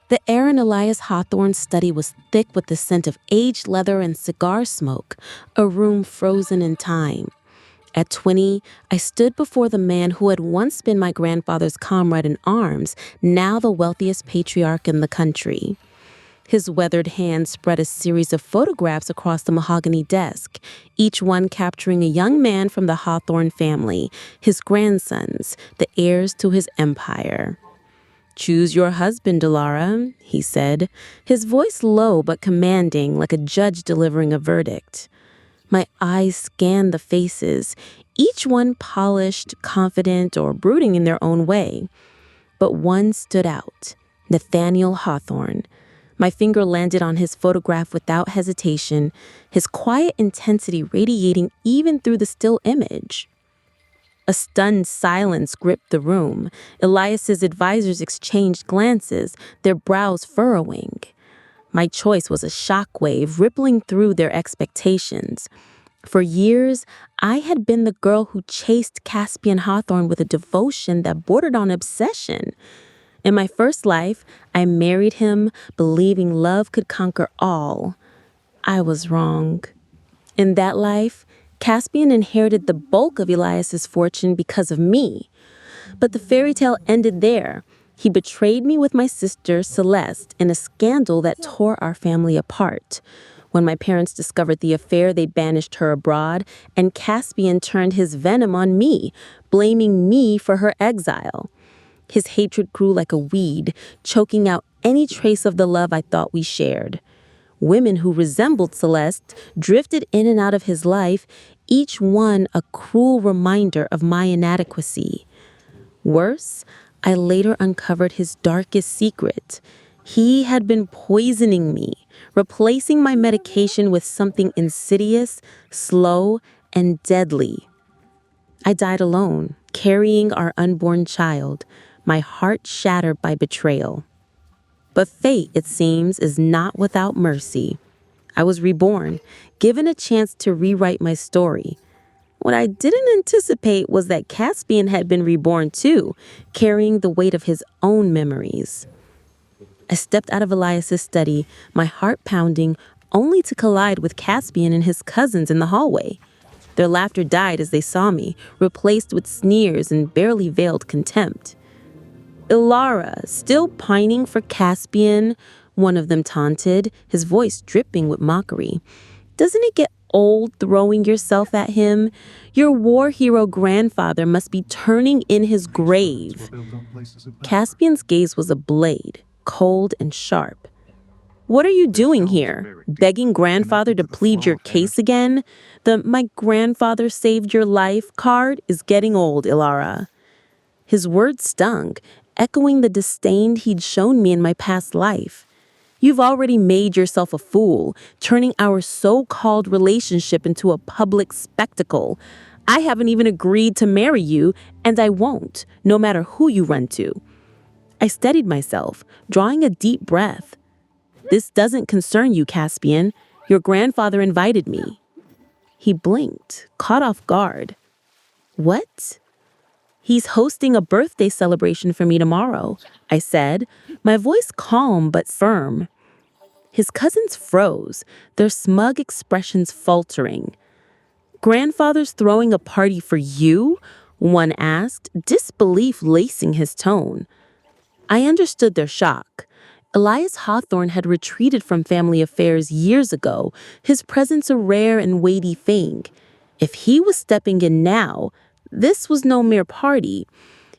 The air in Elias Hawthorne's study was thick with the scent of aged leather and cigar smoke, a room frozen in time. At 20, I stood before the man who had once been my grandfather's comrade in arms, now the wealthiest patriarch in the country. His weathered hand spread a series of photographs across the mahogany desk, each one capturing a young man from the Hawthorne family, his grandsons, the heirs to his empire. "Choose your husband, Delara," he said, his voice low but commanding, like a judge delivering a verdict. My eyes scanned the faces, each one polished, confident, or brooding in their own way. But one stood out, Nathaniel Hawthorne. My finger landed on his photograph without hesitation, his quiet intensity radiating even through the still image. A stunned silence gripped the room. Elias's advisors exchanged glances, their brows furrowing. My choice was a shockwave rippling through their expectations. For years, I had been the girl who chased Caspian Hawthorne with a devotion that bordered on obsession. In my first life, I married him, believing love could conquer all. I was wrong. In that life, Caspian inherited the bulk of Elias's fortune because of me. But the fairy tale ended there. He betrayed me with my sister, Celeste, in a scandal that tore our family apart. When my parents discovered the affair, they banished her abroad, and Caspian turned his venom on me, blaming me for her exile. His hatred grew like a weed, choking out any trace of the love I thought we shared. Women who resembled Celeste drifted in and out of his life, each one a cruel reminder of my inadequacy. Worse, I later uncovered his darkest secret. He had been poisoning me, replacing my medication with something insidious, slow, and deadly. I died alone, carrying our unborn child, my heart shattered by betrayal. But fate, it seems, is not without mercy. I was reborn, given a chance to rewrite my story. What I didn't anticipate was that Caspian had been reborn too, carrying the weight of his own memories. I stepped out of Elias's study, my heart pounding, only to collide with Caspian and his cousins in the hallway. Their laughter died as they saw me, replaced with sneers and barely veiled contempt. "Ilara, still pining for Caspian?" one of them taunted, his voice dripping with mockery. "Doesn't it get old throwing yourself at him? Your war hero grandfather must be turning in his grave." Caspian's gaze was a blade, cold and sharp. "What are you doing here? Begging grandfather to plead your case again? The 'my grandfather saved your life' card is getting old, Ilara." His words stung, echoing the disdain he'd shown me in my past life. "You've already made yourself a fool, turning our so-called relationship into a public spectacle. I haven't even agreed to marry you, and I won't, no matter who you run to." I steadied myself, drawing a deep breath. "This doesn't concern you, Caspian. Your grandfather invited me." He blinked, caught off guard. "What?" "He's hosting a birthday celebration for me tomorrow," I said, my voice calm but firm. His cousins froze, their smug expressions faltering. "Grandfather's throwing a party for you?" one asked, disbelief lacing his tone. I understood their shock. Elias Hawthorne had retreated from family affairs years ago, his presence a rare and weighty thing. If he was stepping in now, this was no mere party.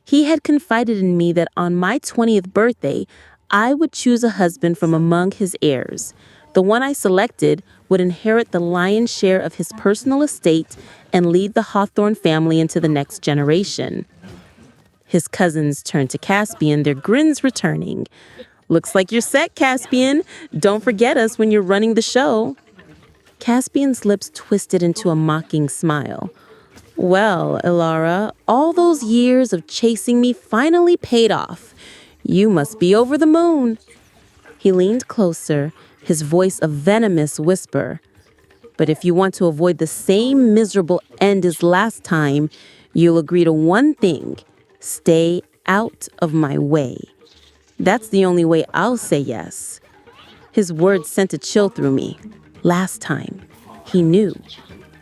He had confided in me that on my 20th birthday, I would choose a husband from among his heirs. The one I selected would inherit the lion's share of his personal estate and lead the Hawthorne family into the next generation. His cousins turned to Caspian, their grins returning. "Looks like you're set, Caspian. Don't forget us when you're running the show." Caspian's lips twisted into a mocking smile. "Well, Ilara, all those years of chasing me finally paid off. You must be over the moon." He leaned closer, his voice a venomous whisper. "But if you want to avoid the same miserable end as last time, you'll agree to one thing: stay out of my way." That's the only way I'll say yes. His words sent a chill through me. Last time, he knew.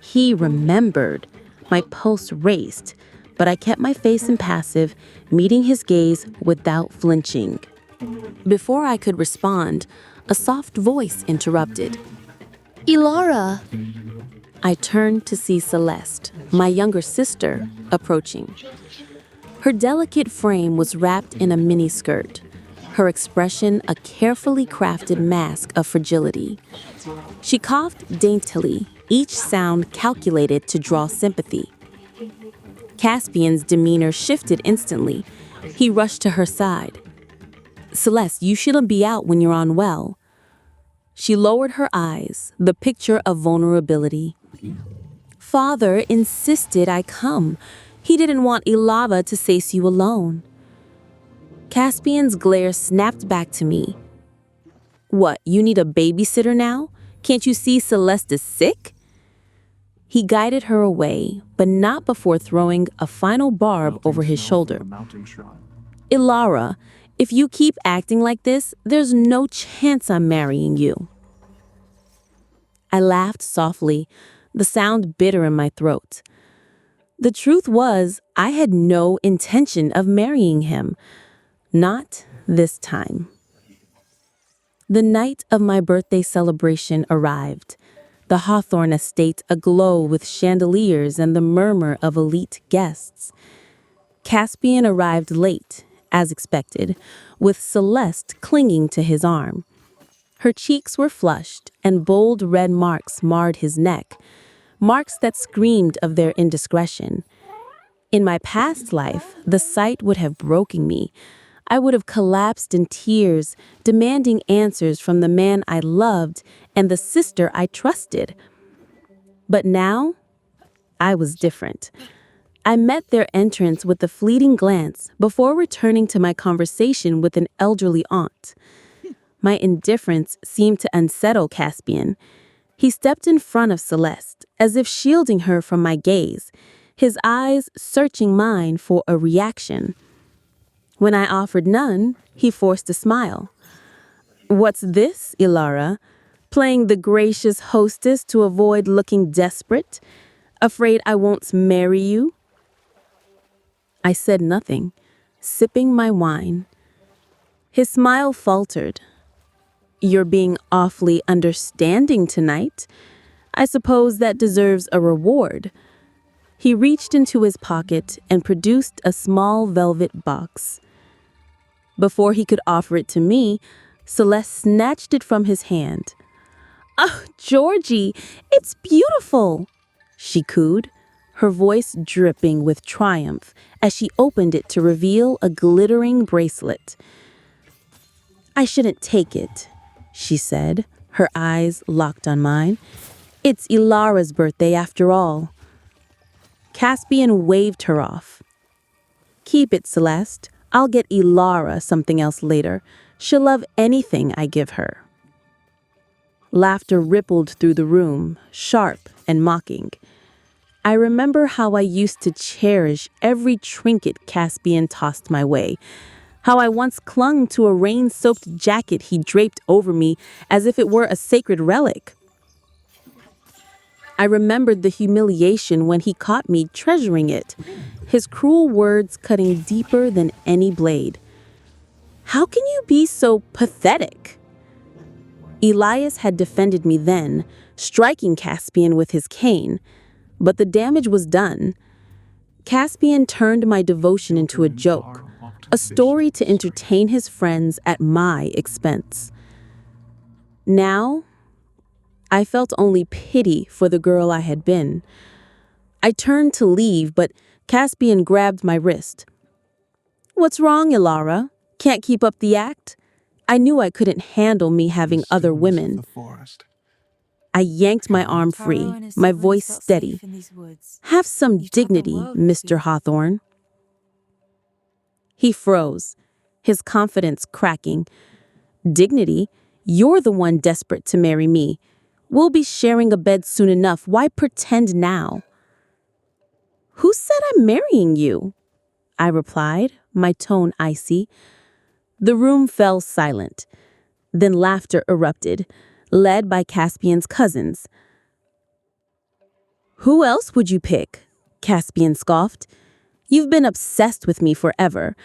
He remembered. My pulse raced, but I kept my face impassive, meeting his gaze without flinching. Before I could respond, a soft voice interrupted. Elara! I turned to see Celeste, my younger sister, approaching. Her delicate frame was wrapped in a miniskirt, her expression a carefully crafted mask of fragility. She coughed daintily, each sound calculated to draw sympathy. Caspian's demeanor shifted instantly. He rushed to her side. "Celeste, you shouldn't be out when you're unwell." She lowered her eyes, the picture of vulnerability. "Father insisted I come. He didn't want Ilava to face you alone." Caspian's glare snapped back to me. "What, you need a babysitter now? Can't you see Celeste is sick?" He guided her away, but not before throwing a final barb over his shoulder. "Ilara, if you keep acting like this, there's no chance I'm marrying you." I laughed softly, the sound bitter in my throat. The truth was, I had no intention of marrying him. Not this time. The night of my birthday celebration arrived, the Hawthorne estate aglow with chandeliers and the murmur of elite guests. Caspian arrived late, as expected, with Celeste clinging to his arm. Her cheeks were flushed, and bold red marks marred his neck, marks that screamed of their indiscretion. In my past life, the sight would have broken me. I would have collapsed in tears, demanding answers from the man I loved and the sister I trusted. But now, I was different. I met their entrance with a fleeting glance before returning to my conversation with an elderly aunt. My indifference seemed to unsettle Caspian. He stepped in front of Celeste, as if shielding her from my gaze, his eyes searching mine for a reaction. When I offered none, he forced a smile. "What's this, Ilara? Playing the gracious hostess to avoid looking desperate? Afraid I won't marry you?" I said nothing, sipping my wine. His smile faltered. "You're being awfully understanding tonight. I suppose that deserves a reward." He reached into his pocket and produced a small velvet box. Before he could offer it to me, Celeste snatched it from his hand. "Oh, Georgie, it's beautiful," she cooed, her voice dripping with triumph as she opened it to reveal a glittering bracelet. "I shouldn't take it," she said, her eyes locked on mine. "It's Ilara's birthday after all." Caspian waved her off. "Keep it, Celeste. I'll get Ilara something else later. She'll love anything I give her." Laughter rippled through the room, sharp and mocking. I remember how I used to cherish every trinket Caspian tossed my way, how I once clung to a rain-soaked jacket he draped over me as if it were a sacred relic. I remembered the humiliation when he caught me treasuring it, his cruel words cutting deeper than any blade. "How can you be so pathetic?" Elias had defended me then, striking Caspian with his cane, but the damage was done. Caspian turned my devotion into a joke, a story to entertain his friends at my expense. Now, I felt only pity for the girl I had been. I turned to leave, but Caspian grabbed my wrist. "What's wrong, Ilara? Can't keep up the act?" I knew I couldn't handle me having other women. I yanked my arm free, my voice steady. "Have some dignity, Mr. Hawthorne." He froze, his confidence cracking. "Dignity? You're the one desperate to marry me. We'll be sharing a bed soon enough. Why pretend now?" "Who said I'm marrying you?" I replied, my tone icy. The room fell silent. Then laughter erupted, led by Caspian's cousins. "Who else would you pick?" Caspian scoffed. "You've been obsessed with me forever.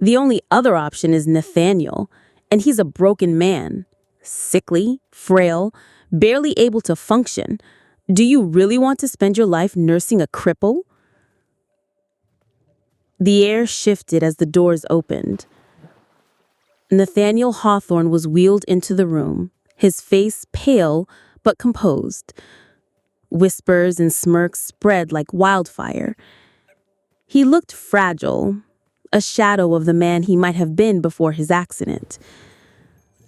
The only other option is Nathaniel, and he's a broken man. Sickly, frail, barely able to function. Do you really want to spend your life nursing a cripple?" The air shifted as the doors opened. Nathaniel Hawthorne was wheeled into the room, his face pale but composed. Whispers and smirks spread like wildfire. He looked fragile, a shadow of the man he might have been before his accident.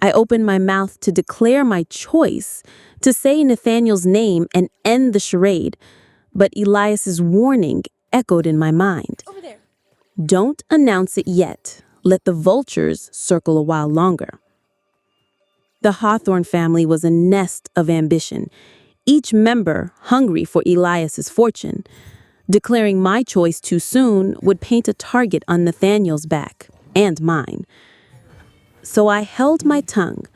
I opened my mouth to declare my choice, to say Nathaniel's name and end the charade, but Elias's warning echoed in my mind. Over there. "Don't announce it yet. Let the vultures circle a while longer." The Hawthorne family was a nest of ambition, each member hungry for Elias's fortune. Declaring my choice too soon would paint a target on Nathaniel's back, and mine. So I held my tongue,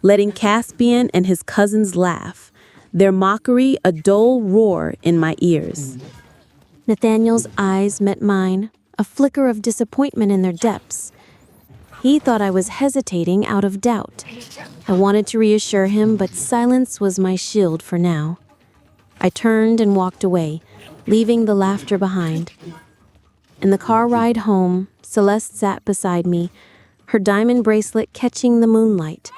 letting Caspian and his cousins laugh, their mockery a dull roar in my ears. Nathaniel's eyes met mine, a flicker of disappointment in their depths. He thought I was hesitating out of doubt. I wanted to reassure him, but silence was my shield for now. I turned and walked away, leaving the laughter behind. In the car ride home, Celeste sat beside me, her diamond bracelet catching the moonlight.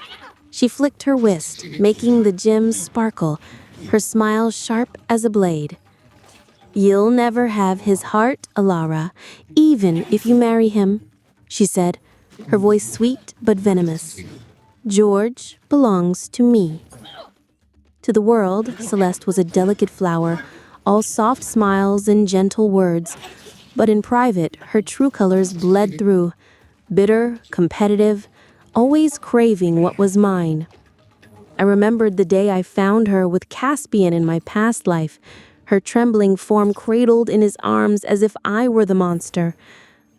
She flicked her wrist, making the gems sparkle, her smile sharp as a blade. "You'll never have his heart, Ilara, even if you marry him," she said, her voice sweet but venomous. "George belongs to me." To the world, Celeste was a delicate flower, all soft smiles and gentle words. But in private, her true colors bled through, bitter, competitive, always craving what was mine. I remembered the day I found her with Caspian in my past life, her trembling form cradled in his arms as if I were the monster.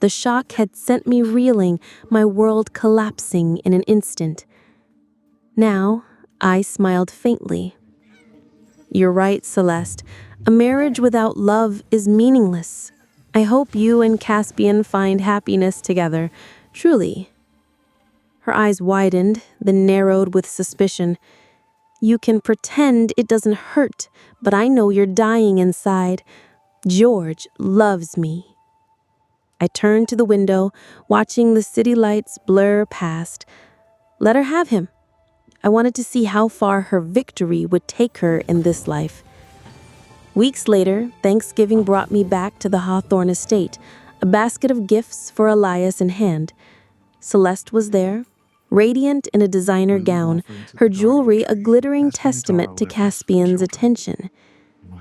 The shock had sent me reeling, my world collapsing in an instant. Now, I smiled faintly. "You're right, Celeste. A marriage without love is meaningless. I hope you and Caspian find happiness together, truly." Her eyes widened, then narrowed with suspicion. "You can pretend it doesn't hurt, but I know you're dying inside. George loves me." I turned to the window, watching the city lights blur past. Let her have him. I wanted to see how far her victory would take her in this life. Weeks later, Thanksgiving brought me back to the Hawthorne estate, a basket of gifts for Elias in hand. Celeste was there, radiant in a designer gown, her jewelry a glittering testament to Caspian's attention.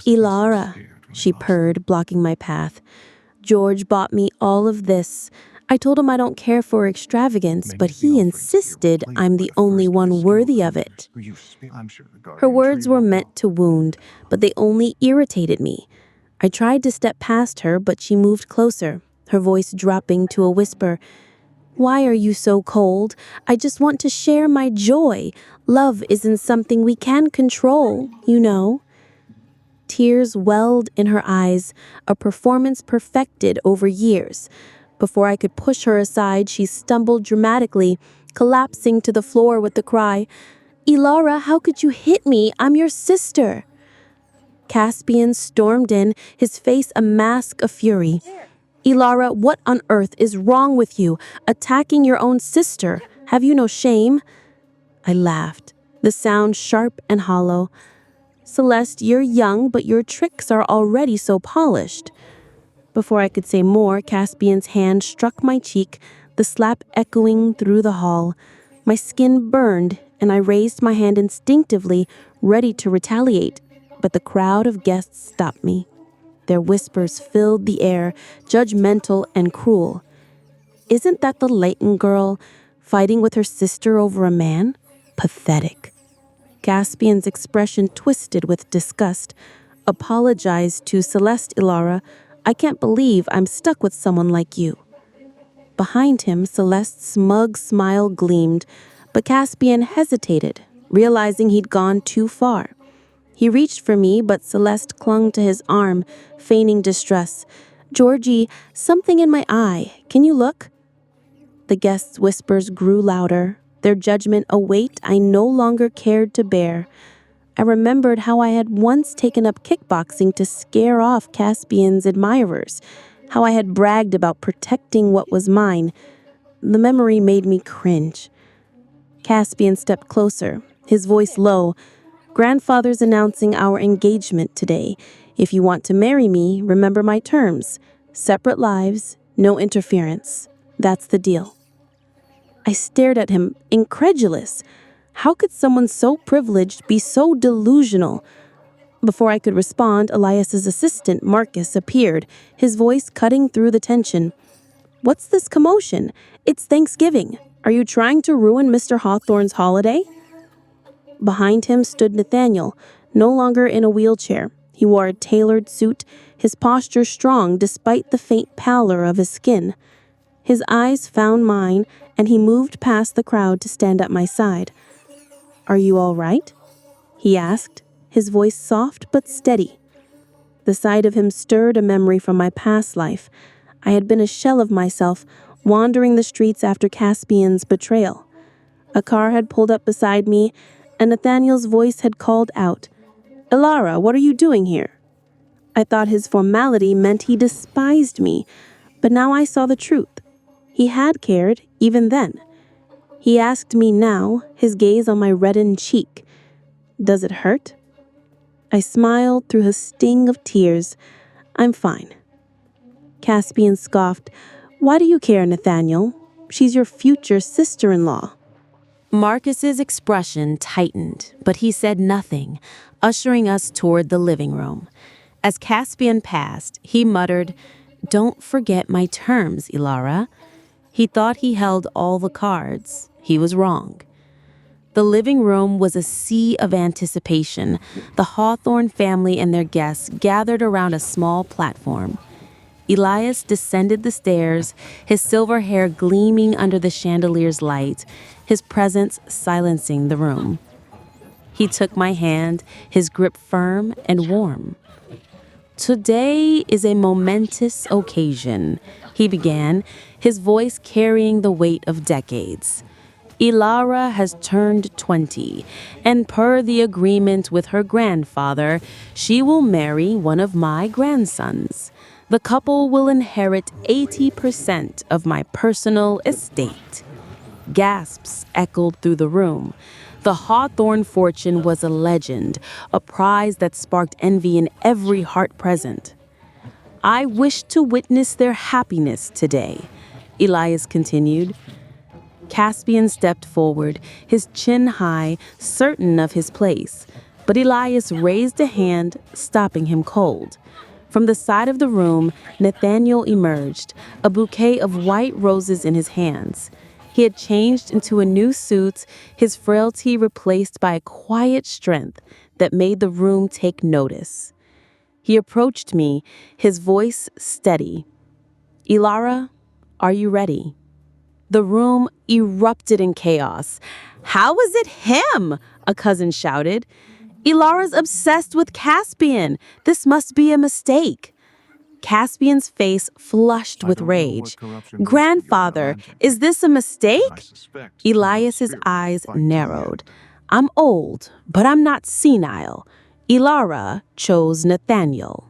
"Ilara," she purred, blocking my path. "George bought me all of this. I told him I don't care for extravagance, but he insisted I'm the only one worthy of it." Her words were meant to wound, but they only irritated me. I tried to step past her, but she moved closer, her voice dropping to a whisper. "Why are you so cold? I just want to share my joy. Love isn't something we can control, you know." Tears welled in her eyes, a performance perfected over years. Before I could push her aside, she stumbled dramatically, collapsing to the floor with the cry, "Ilara, how could you hit me? I'm your sister." Caspian stormed in, his face a mask of fury. "Ilara, what on earth is wrong with you? Attacking your own sister? Have you no shame?" I laughed, the sound sharp and hollow. "Celeste, you're young, but your tricks are already so polished." Before I could say more, Caspian's hand struck my cheek, the slap echoing through the hall. My skin burned, and I raised my hand instinctively, ready to retaliate, but the crowd of guests stopped me. Their whispers filled the air, judgmental and cruel. "Isn't that the Leighton girl, fighting with her sister over a man? Pathetic." Caspian's expression twisted with disgust. "Apologize to Celeste, Ilara. I can't believe I'm stuck with someone like you." Behind him, Celeste's smug smile gleamed, but Caspian hesitated, realizing he'd gone too far. He reached for me, but Celeste clung to his arm, feigning distress. "Georgie, something in my eye. Can you look?" The guest's whispers grew louder, their judgment a weight I no longer cared to bear. I remembered how I had once taken up kickboxing to scare off Caspian's admirers, how I had bragged about protecting what was mine. The memory made me cringe. Caspian stepped closer, his voice low. "Grandfather's announcing our engagement today. If you want to marry me, remember my terms. Separate lives, no interference. That's the deal." I stared at him, incredulous. How could someone so privileged be so delusional? Before I could respond, Elias's assistant, Marcus, appeared, his voice cutting through the tension. "What's this commotion? It's Thanksgiving. Are you trying to ruin Mr. Hawthorne's holiday?" Behind him stood Nathaniel, no longer in a wheelchair. He wore a tailored suit, his posture strong despite the faint pallor of his skin. His eyes found mine, and he moved past the crowd to stand at my side. "Are you all right?" he asked, his voice soft but steady. The sight of him stirred a memory from my past life. I had been a shell of myself, wandering the streets after Caspian's betrayal. A car had pulled up beside me, and Nathaniel's voice had called out, "Ilara, what are you doing here?" I thought his formality meant he despised me, but now I saw the truth. He had cared, even then. He asked me now, his gaze on my reddened cheek, "Does it hurt?" I smiled through a sting of tears. "I'm fine." Caspian scoffed, "Why do you care, Nathaniel? She's your future sister-in-law." Marcus's expression tightened, but he said nothing, ushering us toward the living room. As Caspian passed, he muttered, "Don't forget my terms, Ilara." He thought he held all the cards. He was wrong. The living room was a sea of anticipation. The Hawthorne family and their guests gathered around a small platform. Elias descended the stairs, his silver hair gleaming under the chandelier's light, his presence silencing the room. He took my hand, his grip firm and warm. "Today is a momentous occasion," he began, his voice carrying the weight of decades. "Ilara has turned 20, and per the agreement with her grandfather, she will marry one of my grandsons. The couple will inherit 80% of my personal estate." Gasps echoed through the room. The Hawthorne fortune was a legend, a prize that sparked envy in every heart present. "I wish to witness their happiness today," Elias continued. Caspian stepped forward, his chin high, certain of his place, but Elias raised a hand, stopping him cold. From the side of the room, Nathaniel emerged, a bouquet of white roses in his hands. He had changed into a new suit, his frailty replaced by a quiet strength that made the room take notice. He approached me, his voice steady. "Ilara, are you ready?" The room erupted in chaos. "How is it him?" a cousin shouted. "Ilara's obsessed with Caspian. This must be a mistake." Caspian's face flushed with rage. "Grandfather, is this a mistake?" Elias's eyes narrowed. "I'm old, but I'm not senile. Ilara chose Nathaniel."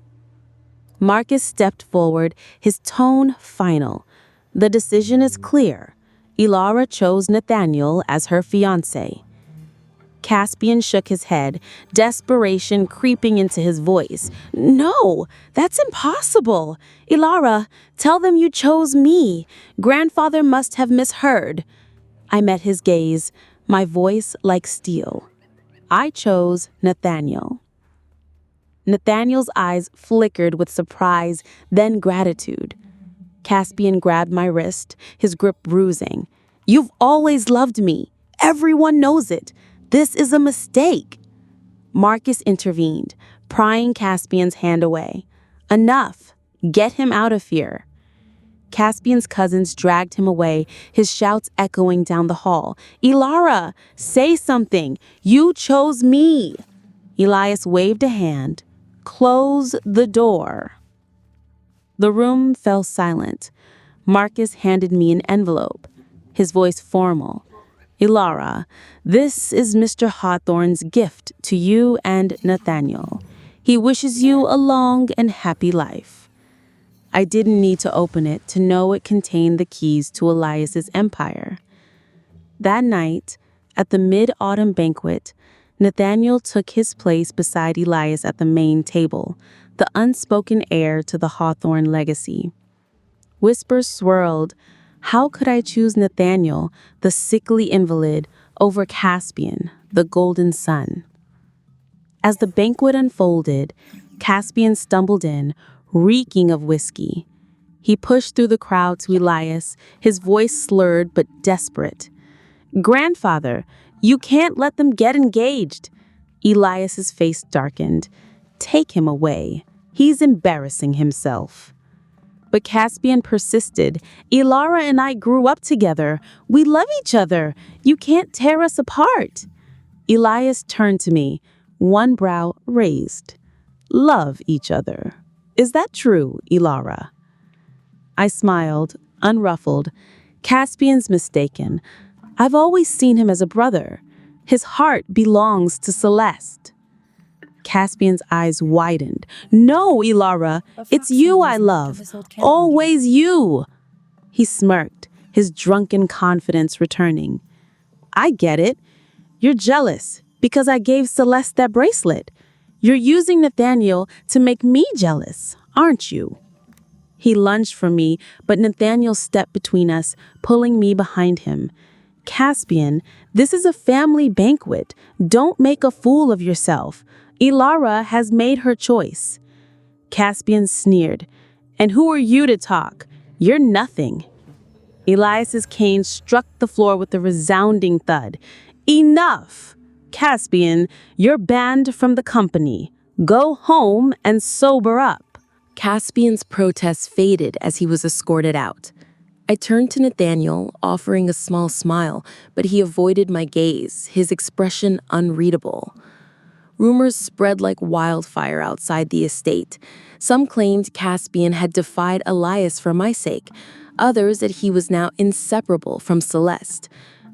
Marcus stepped forward, his tone final. "The decision is clear. Ilara chose Nathaniel as her fiancé." Caspian shook his head, desperation creeping into his voice. "No, that's impossible. Ilara, tell them you chose me. Grandfather must have misheard." I met his gaze, my voice like steel. "I chose Nathaniel." Nathaniel's eyes flickered with surprise, then gratitude. Caspian grabbed my wrist, his grip bruising. "You've always loved me. Everyone knows it. This is a mistake." Marcus intervened, prying Caspian's hand away. "Enough. Get him out of here." Caspian's cousins dragged him away, his shouts echoing down the hall. "Ilara, say something! You chose me!" Elias waved a hand. "Close the door." The room fell silent. Marcus handed me an envelope, his voice formal. "Ilara, this is Mr. Hawthorne's gift to you and Nathaniel. He wishes you a long and happy life." I didn't need to open it to know it contained the keys to Elias's empire. That night, at the mid-autumn banquet, Nathaniel took his place beside Elias at the main table, the unspoken heir to the Hawthorne legacy. Whispers swirled. How could I choose Nathaniel, the sickly invalid, over Caspian, the golden son? As the banquet unfolded, Caspian stumbled in, reeking of whiskey. He pushed through the crowd to Elias, his voice slurred but desperate. "Grandfather, you can't let them get engaged." Elias's face darkened. "Take him away. He's embarrassing himself." But Caspian persisted. "Ilara and I grew up together. We love each other. You can't tear us apart." Elias turned to me, one brow raised. "Love each other. Is that true, Ilara?" I smiled, unruffled. "Caspian's mistaken. I've always seen him as a brother. His heart belongs to Celeste." Caspian's eyes widened. "No, Ilara, it's you I love. Always you." He smirked, his drunken confidence returning. "I get it. You're jealous because I gave Celeste that bracelet. You're using Nathaniel to make me jealous, aren't you?" He lunged for me, but Nathaniel stepped between us, pulling me behind him. "Caspian, this is a family banquet. Don't make a fool of yourself. Ilara has made her choice." Caspian sneered. "And who are you to talk? You're nothing." Elias's cane struck the floor with a resounding thud. "Enough! Caspian, you're banned from the company. Go home and sober up." Caspian's protest faded as he was escorted out. I turned to Nathaniel, offering a small smile, but he avoided my gaze, his expression unreadable. Rumors spread like wildfire outside the estate. Some claimed Caspian had defied Elias for my sake, others that he was now inseparable from Celeste.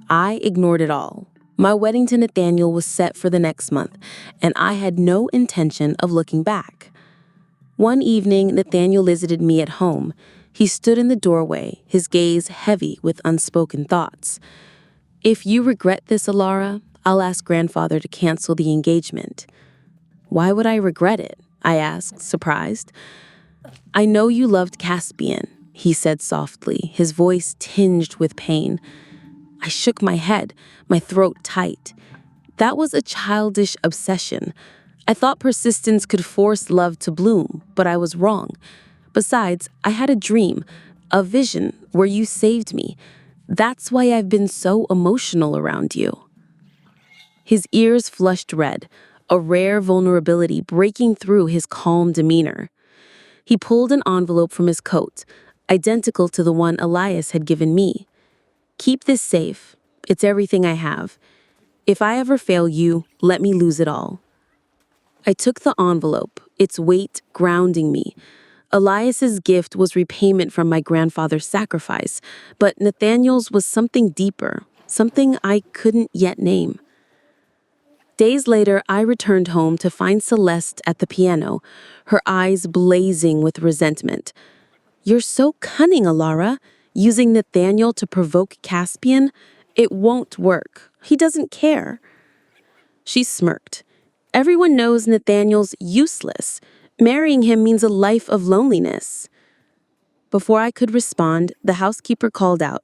I ignored it all. My wedding to Nathaniel was set for the next month, and I had no intention of looking back. One evening, Nathaniel visited me at home. He stood in the doorway, his gaze heavy with unspoken thoughts. "If you regret this, Ilara, I'll ask grandfather to cancel the engagement." "Why would I regret it?" I asked, surprised. "I know you loved Caspian," he said softly, his voice tinged with pain. I shook my head, my throat tight. That was a childish obsession. I thought persistence could force love to bloom, but I was wrong. Besides, I had a dream, a vision where you saved me. That's why I've been so emotional around you. His ears flushed red, a rare vulnerability breaking through his calm demeanor. He pulled an envelope from his coat, identical to the one Elias had given me. "Keep this safe. It's everything I have. If I ever fail you, let me lose it all." I took the envelope, its weight grounding me. Elias's gift was repayment from my grandfather's sacrifice, but Nathaniel's was something deeper, something I couldn't yet name. Days later, I returned home to find Celeste at the piano, her eyes blazing with resentment. "You're so cunning, Ilara, using Nathaniel to provoke Caspian. It won't work. He doesn't care." She smirked. "Everyone knows Nathaniel's useless. Marrying him means a life of loneliness." Before I could respond, the housekeeper called out,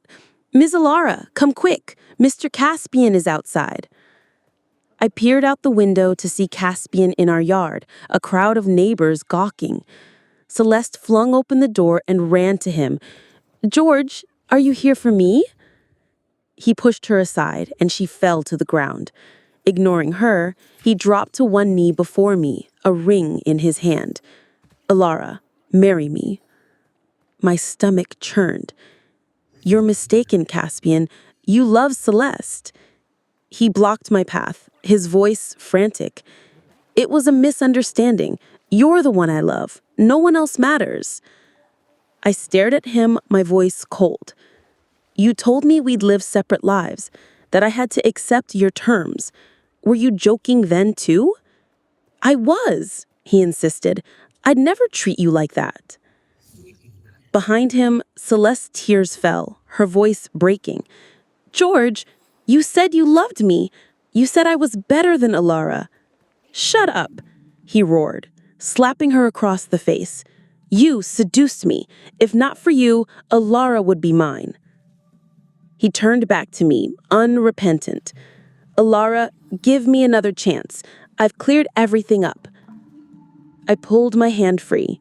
"Ms. Ilara, come quick. Mr. Caspian is outside." I peered out the window to see Caspian in our yard, a crowd of neighbors gawking. Celeste flung open the door and ran to him. "George, are you here for me?" He pushed her aside, and she fell to the ground. Ignoring her, he dropped to one knee before me, a ring in his hand. "Ilara, marry me." My stomach churned. "You're mistaken, Caspian. You love Celeste." He blocked my path, his voice frantic. "It was a misunderstanding. You're the one I love. No one else matters." I stared at him, my voice cold. "You told me we'd live separate lives, that I had to accept your terms. Were you joking then too?" "I was," he insisted. "I'd never treat you like that." Behind him, Celeste's tears fell, her voice breaking. "George, you said you loved me. You said I was better than Alara." "Shut up," he roared, slapping her across the face. "You seduced me. If not for you, Alara would be mine." He turned back to me, unrepentant. "Alara, give me another chance. I've cleared everything up." I pulled my hand free.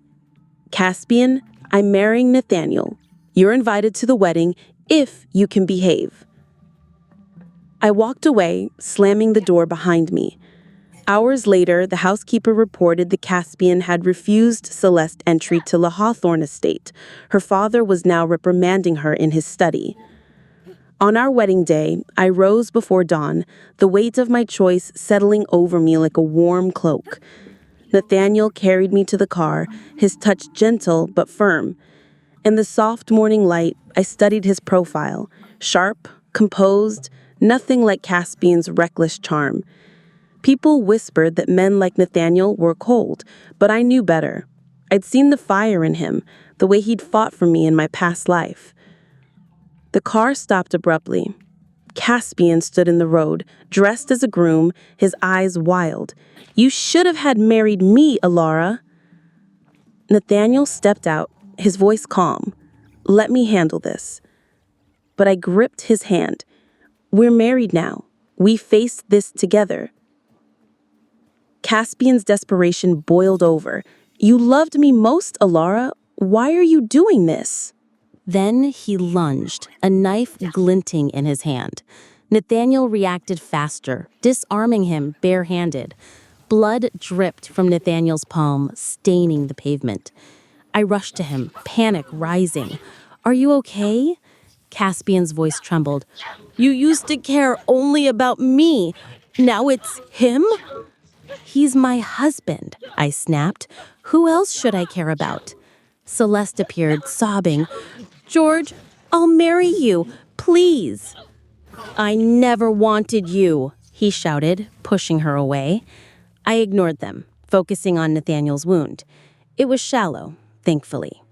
"Caspian, I'm marrying Nathaniel. You're invited to the wedding if you can behave." I walked away, slamming the door behind me. Hours later, the housekeeper reported that Caspian had refused Celeste entry to the Hawthorne estate. Her father was now reprimanding her in his study. On our wedding day, I rose before dawn, the weight of my choice settling over me like a warm cloak. Nathaniel carried me to the car, his touch gentle but firm. In the soft morning light, I studied his profile, sharp, composed, nothing like Caspian's reckless charm. People whispered that men like Nathaniel were cold, but I knew better. I'd seen the fire in him, the way he'd fought for me in my past life. The car stopped abruptly. Caspian stood in the road, dressed as a groom, his eyes wild. "You should have had married me, Alara." Nathaniel stepped out, his voice calm. "Let me handle this." But I gripped his hand. "We're married now. We faced this together." Caspian's desperation boiled over. "You loved me most, Alara. Why are you doing this?" Then he lunged, a knife glinting in his hand. Nathaniel reacted faster, disarming him barehanded. Blood dripped from Nathaniel's palm, staining the pavement. I rushed to him, panic rising. "Are you okay?" Caspian's voice trembled. "You used to care only about me. Now it's him?" "He's my husband," I snapped. "Who else should I care about?" Celeste appeared, sobbing. "George, I'll marry you, please." "I never wanted you," he shouted, pushing her away. I ignored them, focusing on Nathaniel's wound. It was shallow, thankfully.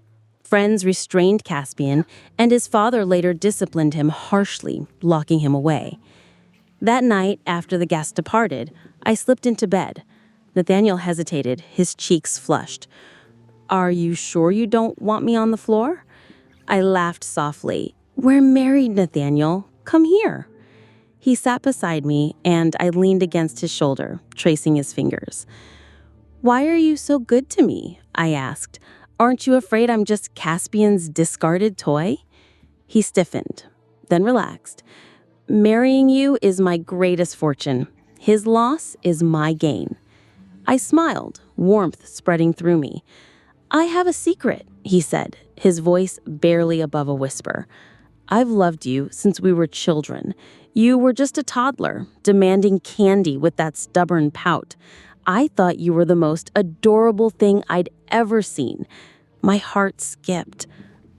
Friends restrained Caspian, and his father later disciplined him harshly, locking him away. That night, after the guests departed, I slipped into bed. Nathaniel hesitated, his cheeks flushed. "Are you sure you don't want me on the floor?" I laughed softly. "We're married, Nathaniel. Come here." He sat beside me, and I leaned against his shoulder, tracing his fingers. "Why are you so good to me?" I asked. "Aren't you afraid I'm just Caspian's discarded toy?" He stiffened, then relaxed. "Marrying you is my greatest fortune. His loss is my gain." I smiled, warmth spreading through me. "I have a secret," he said, his voice barely above a whisper. "I've loved you since we were children. You were just a toddler, demanding candy with that stubborn pout. I thought you were the most adorable thing I'd ever seen." My heart skipped.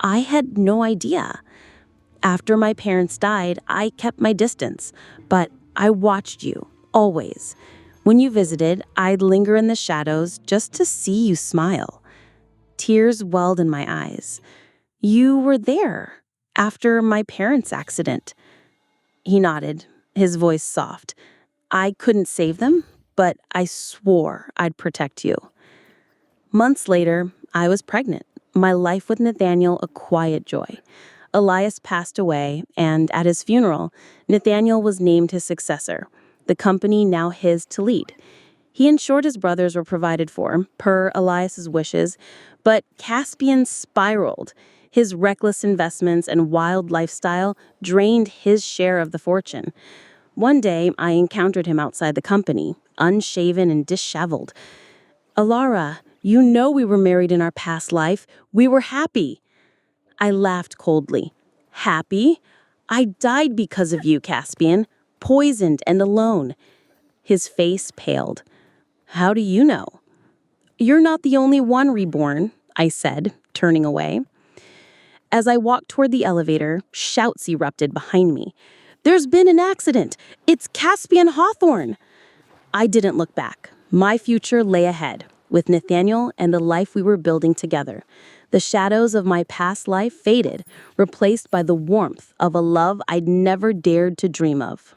I had no idea. After my parents died, I kept my distance, but I watched you, always. When you visited, I'd linger in the shadows just to see you smile. Tears welled in my eyes. "You were there, after my parents' accident." He nodded, his voice soft. "I couldn't save them, but I swore I'd protect you." Months later, I was pregnant. My life with Nathaniel a quiet joy. Elias passed away, and at his funeral, Nathaniel was named his successor, the company now his to lead. He ensured his brothers were provided for, per Elias's wishes, but Caspian spiraled. His reckless investments and wild lifestyle drained his share of the fortune. One day, I encountered him outside the company, unshaven and disheveled. "Alara, you know we were married in our past life. We were happy." I laughed coldly. Happy? I died because of you, Caspian. Poisoned and alone. His face paled. How do you know? You're not the only one reborn, I said, turning away. As I walked toward the elevator, shouts erupted behind me. There's been an accident! It's Caspian Hawthorne! I didn't look back. My future lay ahead, with Nathaniel and the life we were building together. The shadows of my past life faded, replaced by the warmth of a love I'd never dared to dream of.